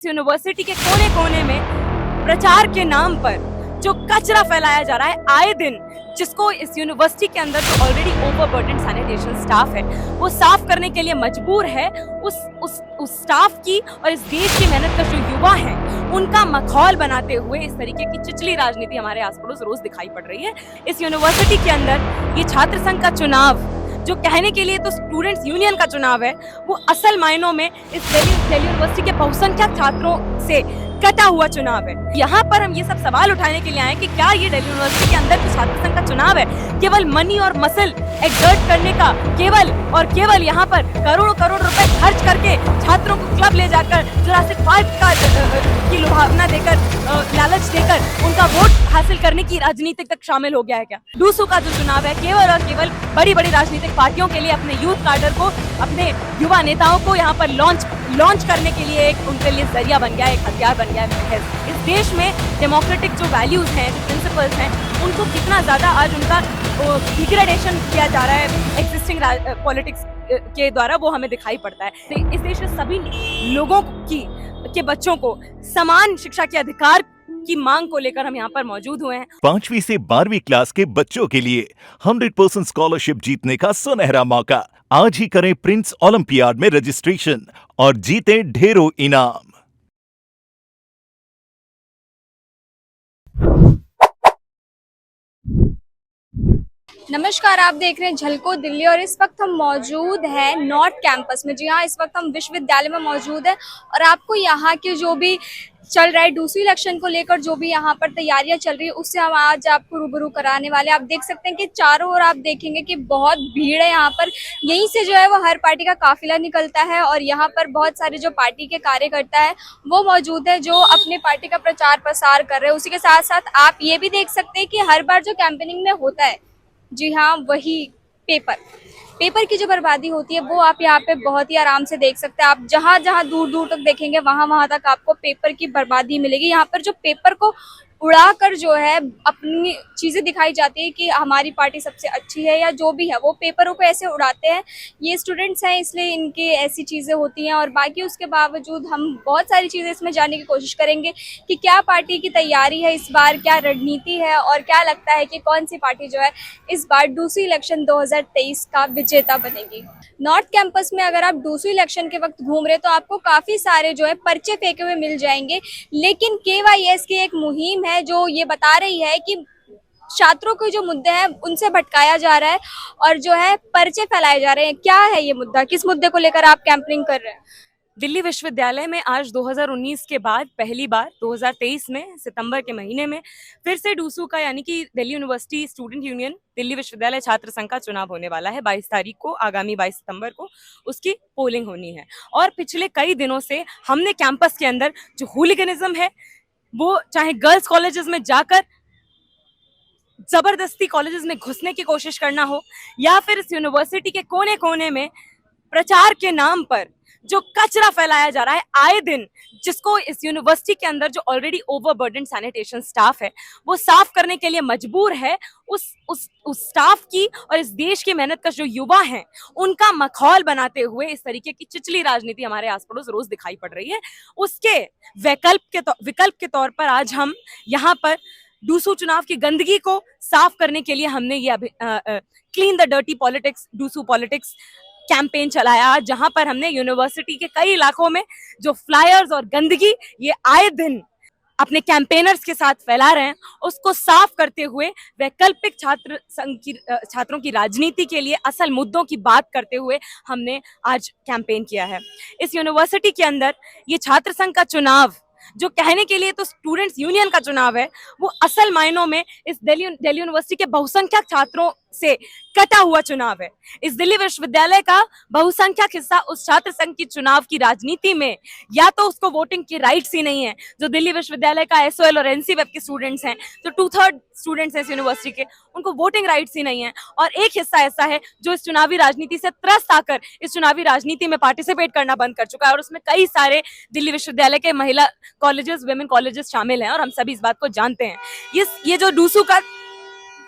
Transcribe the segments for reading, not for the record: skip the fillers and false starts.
University के कोने कोने में प्रचार के नाम पर जो कचरा फैलाया जा रहा है आए दिन, जिसको इस यूनिवर्सिटी के अंदर जो ऑलरेडी ओवरबर्डन सैनिटेशन स्टाफ है वो साफ करने के लिए मजबूर है, उस स्टाफ की और इस देश की मेहनत का जो युवा है उनका मखौल बनाते हुए इस तरीके की चिचली राजनीति हमारे आस पड़ोस रोज दिखाई पड़ रही है। इस यूनिवर्सिटी के अंदर ये छात्र संघ का चुनाव, जो कहने के लिए तो स्टूडेंट्स यूनियन का चुनाव है, वो असल मायनों में इस दिल्ली यूनिवर्सिटी के बहुसंख्यक छात्रों से कटा हुआ चुनाव है। यहाँ पर हम ये सब सवाल उठाने के लिए आए कि क्या ये दिल्ली यूनिवर्सिटी के अंदर जो छात्र संघ का चुनाव है केवल मनी और मसल एक्सर्ट करने का, केवल और केवल यहाँ पर करोड़ों करोड़ रुपए खर्च करके छात्रों को क्लब ले जाकर जुरासिक पार्क की लुभावना देकर, लालच देकर उनका वोट हासिल करने की राजनीति तक शामिल हो गया है क्या? डूसू का जो चुनाव है केवल और केवल बड़ी बड़ी राजनीतिक पार्टियों के लिए अपने यूथ कार्डर को, अपने युवा नेताओं को यहाँ पर लॉन्च करने के लिए एक उनके लिए जरिया बन गया है, एक हथियार बन गया है। इस देश में डेमोक्रेटिक जो वैल्यूज हैं, जो प्रिंसिपल्स हैं, उनको कितना ज्यादा आज उनका डिग्रेडेशन किया जा रहा है एग्जिस्टिंग पॉलिटिक्स के द्वारा, वो हमें दिखाई पड़ता है। इस देश में सभी लोगों के बच्चों को समान शिक्षा के अधिकार की मांग को लेकर हम यहाँ पर मौजूद हुए हैं। 5वीं से 12वीं क्लास के बच्चों के लिए 100% स्कॉलरशिप जीतने का सुनहरा मौका। आज ही करें प्रिंस ओलंपियाड में रजिस्ट्रेशन और जीते ढेरों इनाम। नमस्कार, आप देख रहे हैं झलको दिल्ली और इस वक्त हम मौजूद हैं नॉर्थ कैंपस में। जी हाँ, इस वक्त हम विश्वविद्यालय में मौजूद हैं और आपको यहाँ के जो भी चल रहा है डूसू इलेक्शन को लेकर जो भी यहाँ पर तैयारियां चल रही है उससे हम आज आपको रूबरू कराने वाले हैं। आप देख सकते हैं कि चारों ओर आप देखेंगे कि बहुत भीड़ है यहाँ पर। यहीं से जो है वो हर पार्टी का काफिला निकलता है और यहाँ पर बहुत सारे जो पार्टी के कार्यकर्ता है वो मौजूद है जो अपने पार्टी का प्रचार प्रसार कर रहे हैं। उसी के साथ साथ आप ये भी देख सकते हैं कि हर बार जो कैंपेनिंग में होता है, जी हाँ, वही पेपर की जो बर्बादी होती है वो आप यहाँ पे बहुत ही आराम से देख सकते हैं। आप जहाँ जहाँ दूर दूर तक देखेंगे वहाँ तक आपको पेपर की बर्बादी मिलेगी। यहाँ पर जो पेपर को उड़ाकर जो है अपनी चीजें दिखाई जाती है कि हमारी पार्टी सबसे अच्छी है या जो भी है, वो पेपरों को ऐसे उड़ाते हैं। ये स्टूडेंट्स हैं इसलिए इनके ऐसी चीजें होती हैं और बाकी उसके बावजूद हम बहुत सारी चीजें इसमें जानने की कोशिश करेंगे कि क्या पार्टी की तैयारी है इस बार, क्या रणनीति है और क्या लगता है कि कौन सी पार्टी जो है इस बार डूसू इलेक्शन 2023 का विजेता बनेगी। नॉर्थ कैंपस में अगर आप डूसू इलेक्शन के वक्त घूम रहे तो आपको काफी सारे जो है पर्चे फेंके हुए मिल जाएंगे, लेकिन KYS की एक मुहिम है जो ये बता रही है कि छात्रों के जो मुद्दे हैं उनसे भटकाया जा रहा है और जो है पर्चे फैलाए जा रहे हैं। क्या है ये मुद्दा, किस मुद्दे को लेकर आप कैंपेनिंग कर रहे हैं? दिल्ली विश्वविद्यालय में आज 2019 के बाद पहली बार 2023 में सितंबर के महीने में फिर से डूसू का, यानी कि Delhi university student union Delhi विश्वविद्यालय छात्र संघ का चुनाव होने वाला है। 22 तारीख को, आगामी 22 सितंबर को उसकी पोलिंग होनी है। और पिछले कई दिनों से हमने कैंपस के अंदर जो हुलिगनिज्म है, वो चाहे गर्ल्स कॉलेजेस में जाकर जबरदस्ती कॉलेजेस में घुसने की कोशिश करना हो, या फिर इस यूनिवर्सिटी के कोने कोने में प्रचार के नाम पर जो कचरा फैलाया जा रहा है आए दिन, जिसको इस यूनिवर्सिटी के अंदर जो ऑलरेडी ओवरबर्डन सैनिटेशन स्टाफ है वो साफ करने के लिए मजबूर है, उस स्टाफ की और इस देश की मेहनत का जो युवा है उनका मखौल बनाते हुए इस तरीके की चिचली राजनीति हमारे आस पड़ोस रोज दिखाई पड़ रही है। उसके विकल्प के तौर पर आज हम यहाँ पर डूसू चुनाव की गंदगी को साफ करने के लिए हमने ये clean the dirty politics, DUSU politics campaign चलाया, जहां पर हमने यूनिवर्सिटी के कई इलाकों में जो फ्लायर्स और गंदगी ये आए दिन अपने कैंपेनर्स के साथ फैला रहे हैं उसको साफ करते हुए वैकल्पिक छात्रों की राजनीति के लिए असल मुद्दों की बात करते हुए हमने आज कैंपेन किया है। इस यूनिवर्सिटी के अंदर ये छात्र संघ का चुनाव, जो कहने के लिए तो स्टूडेंट्स यूनियन का चुनाव है, वो असल मायनों में इस दिल्ली यूनिवर्सिटी के बहुसंख्यक छात्रों से कटा हुआ चुनाव है। इस दिल्ली विश्वविद्यालय का बहुसंख्यक हिस्सा उस छात्र संघ की चुनाव की राजनीति में, या तो उसको वोटिंग की राइट्स ही नहीं है, जो दिल्ली विश्वविद्यालय का SOL और NC वेब के स्टूडेंट्स हैं, जो 2/3 स्टूडेंट्स हैं इस यूनिवर्सिटी के, उनको वोटिंग राइट्स ही नहीं है, और एक हिस्सा ऐसा है जो इस चुनावी राजनीति से त्रस्त आकर इस चुनावी राजनीति में पार्टिसिपेट करना बंद कर चुका है। और उसमें कई सारे दिल्ली विश्वविद्यालय के महिला कॉलेजेस, वुमेन कॉलेजेस शामिल हैं और हम सभी इस बात को जानते हैं। ये जो डूसू का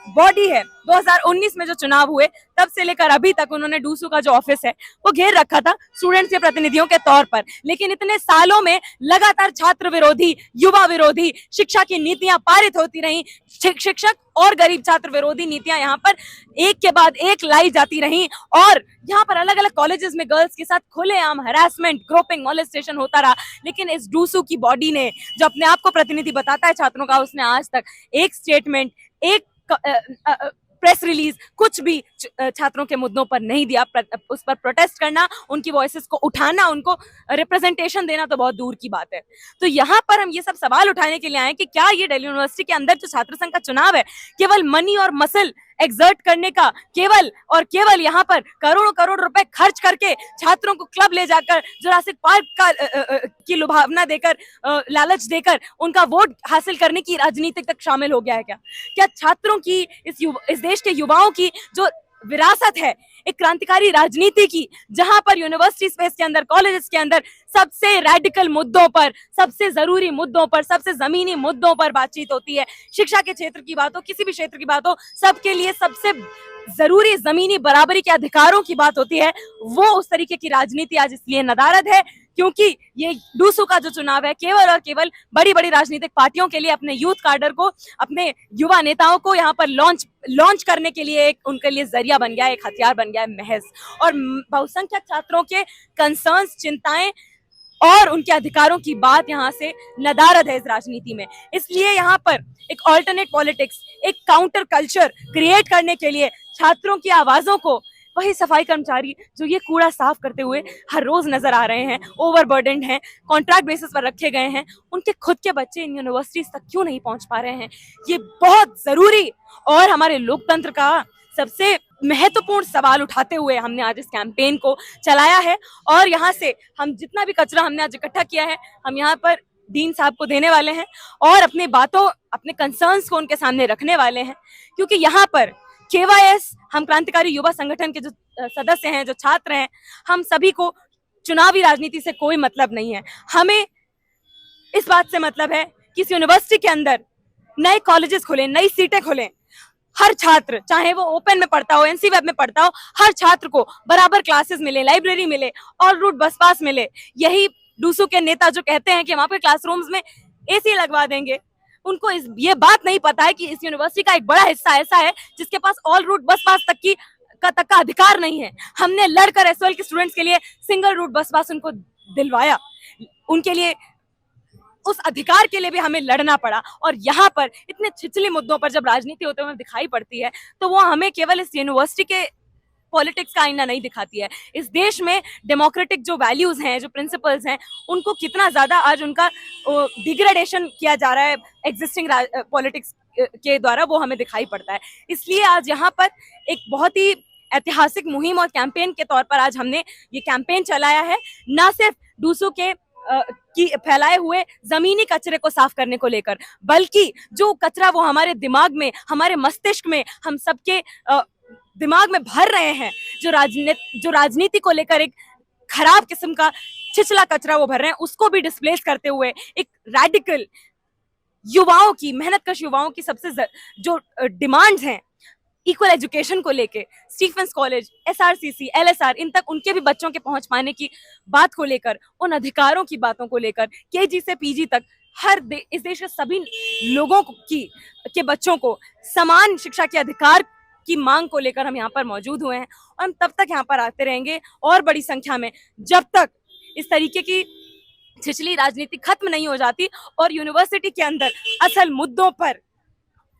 बॉडी है, 2019 में जो चुनाव हुए तब से लेकर अभी तक उन्होंने डूसू का जो ऑफिस है वो घेर रखा था स्टूडेंट्स के प्रतिनिधियों के तौर पर। लेकिन इतने सालों में लगातार छात्र विरोधी, युवा विरोधी शिक्षा की नीतियां पारित होती रही, शिक्षक और गरीब छात्र विरोधी नीतियां यहाँ पर एक के बाद एक लाई जाती रही, और यहाँ पर अलग अलग कॉलेजेस में गर्ल्स के साथ खुलेआम हरासमेंट, ग्रोपिंग, मॉलेस्टेशन होता रहा। लेकिन इस डूसू की बॉडी ने, जो अपने आप को प्रतिनिधि बताता है छात्रों का, उसने आज तक एक स्टेटमेंट, एक प्रेस रिलीज, कुछ भी छात्रों के मुद्दों पर नहीं दिया। उस पर प्रोटेस्ट करना, उनकी वॉइसेस को उठाना, उनको रिप्रेजेंटेशन देना तो बहुत दूर की बात है। तो यहाँ पर हम ये सब सवाल उठाने के लिए आए कि क्या ये दिल्ली यूनिवर्सिटी के अंदर जो छात्र संघ का चुनाव है केवल मनी और मसल एक्सर्ट करने का, केवल और केवल यहाँ पर करोड़ों करोड़ रुपए खर्च करके छात्रों को क्लब ले जाकर जुरासिक पार्क का की लुभावना देकर, लालच देकर उनका वोट हासिल करने की राजनीति तक शामिल हो गया है? क्या छात्रों की, इस देश के युवाओं की जो विरासत है एक क्रांतिकारी राजनीति की, जहां पर यूनिवर्सिटी स्पेस के अंदर, कॉलेजेस के अंदर सबसे रेडिकल मुद्दों पर, सबसे जरूरी मुद्दों पर, सबसे जमीनी मुद्दों पर बातचीत होती है, शिक्षा के क्षेत्र की बात हो, किसी भी क्षेत्र की बात हो, सबके लिए सबसे जरूरी जमीनी बराबरी के अधिकारों की बात होती है, वो उस तरीके की राजनीति आज इसलिए नदारद है क्योंकि ये डूसू का जो चुनाव है केवल और केवल बड़ी बड़ी राजनीतिक पार्टियों के लिए, अपने यूथ कार्डर को, अपने युवा नेताओं को यहाँ पर लॉन्च करने के लिए एक उनके लिए जरिया बन गया है, एक हथियार बन गया है महज। और बहुसंख्यक छात्रों के कंसर्न्स, चिंताएं और उनके अधिकारों की बात यहाँ से नदारद है इस राजनीति में। इसलिए यहाँ पर एक ऑल्टरनेट पॉलिटिक्स, एक काउंटर कल्चर क्रिएट करने के लिए छात्रों की आवाजों को वही सफाई कर्मचारी जो ये कूड़ा साफ करते हुए हर रोज नजर आ रहे हैं, ओवरबर्डन्ड हैं, कॉन्ट्रैक्ट बेसिस पर रखे गए हैं, उनके खुद के बच्चे इन यूनिवर्सिटीज तक क्यों नहीं पहुंच पा रहे हैं? ये बहुत जरूरी और हमारे लोकतंत्र का सबसे महत्वपूर्ण सवाल उठाते हुए हमने आज इस कैंपेन को चलाया है। और यहाँ से हम जितना भी कचरा हमने आज इकट्ठा किया है, हम यहाँ पर डीन साहब को देने वाले हैं और अपनी बातों, अपने कंसर्न्स को उनके सामने रखने वाले हैं। क्योंकि यहाँ पर KYS, हम क्रांतिकारी युवा संगठन के जो सदस्य हैं, जो छात्र हैं, हम सभी को चुनावी राजनीति से कोई मतलब नहीं है। हमें इस बात से मतलब है कि इस यूनिवर्सिटी के अंदर नए कॉलेजेस खुलें, नई सीटें खुलें, हर छात्र, चाहे वो ओपन में पढ़ता हो, NC वेब में पढ़ता हो, हर छात्र को बराबर क्लासेस मिले, लाइब्रेरी मिले, ऑल रूट बस पास मिले। यही डूसू के नेता जो कहते हैं कि वहां पे क्लासरूम्स में AC लगवा देंगे, उनको ये बात नहीं पता है कि इस यूनिवर्सिटी का एक बड़ा हिस्सा ऐसा है जिसके पास ऑल रूट बस पास तक का अधिकार नहीं है। हमने लड़कर SOL के स्टूडेंट्स के लिए सिंगल रूट बस पास उनको दिलवाया, उनके लिए उस अधिकार के लिए भी हमें लड़ना पड़ा। और यहाँ पर इतने छिछले मुद्दों पर जब राजनीति होते हुए दिखाई पड़ती है तो वो हमें केवल इस यूनिवर्सिटी के पॉलिटिक्स का आईना नहीं दिखाती है। इस देश में डेमोक्रेटिक जो वैल्यूज हैं, जो प्रिंसिपल्स हैं, उनको कितना ज्यादा आज उनका डिग्रेडेशन किया जा रहा है एग्जिस्टिंग पॉलिटिक्स के द्वारा, वो हमें दिखाई पड़ता है। इसलिए आज यहाँ पर एक बहुत ही ऐतिहासिक मुहिम और कैंपेन के तौर पर आज हमने ये कैंपेन चलाया है, ना सिर्फ डूसू के की फैलाए हुए जमीनी कचरे को साफ करने को लेकर, बल्कि जो कचरा वो हमारे दिमाग में, हमारे मस्तिष्क में, हम सबके दिमाग में भर रहे हैं, जो राजनीति को लेकर एक खराब किस्म का छिछला कचरा वो भर रहे हैं, उसको भी डिस्प्लेस करते हुए एक रैडिकल युवाओं की, मेहनतकश युवाओं की सबसे जो डिमांड्स हैं इक्वल एजुकेशन को लेके, स्टीफेंस कॉलेज, SRCC, LSR, इन तक उनके भी बच्चों के पहुंच पाने की बात को लेकर, उन अधिकारों की बातों को लेकर, KG से PG तक इस देश के सभी लोगों के बच्चों को समान शिक्षा के अधिकार की मांग को लेकर हम यहाँ पर मौजूद हुए हैं। और हम तब तक यहाँ पर आते रहेंगे और बड़ी संख्या में, जब तक इस तरीके की छिछली राजनीति खत्म नहीं हो जाती और यूनिवर्सिटी के अंदर असल मुद्दों पर,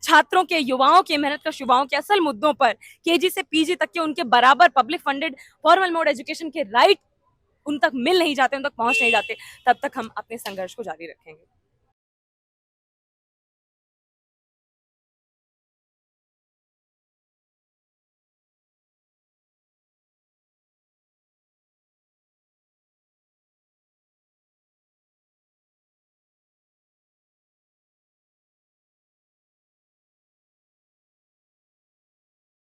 छात्रों के, युवाओं के, मेहनतकश युवाओं के असल मुद्दों पर, KG से PG तक के उनके बराबर public funded formal mode education के राइट उन तक मिल नहीं जाते, उन तक पहुंच नहीं जाते, तब तक हम अपने संघर्ष को जारी रखेंगे।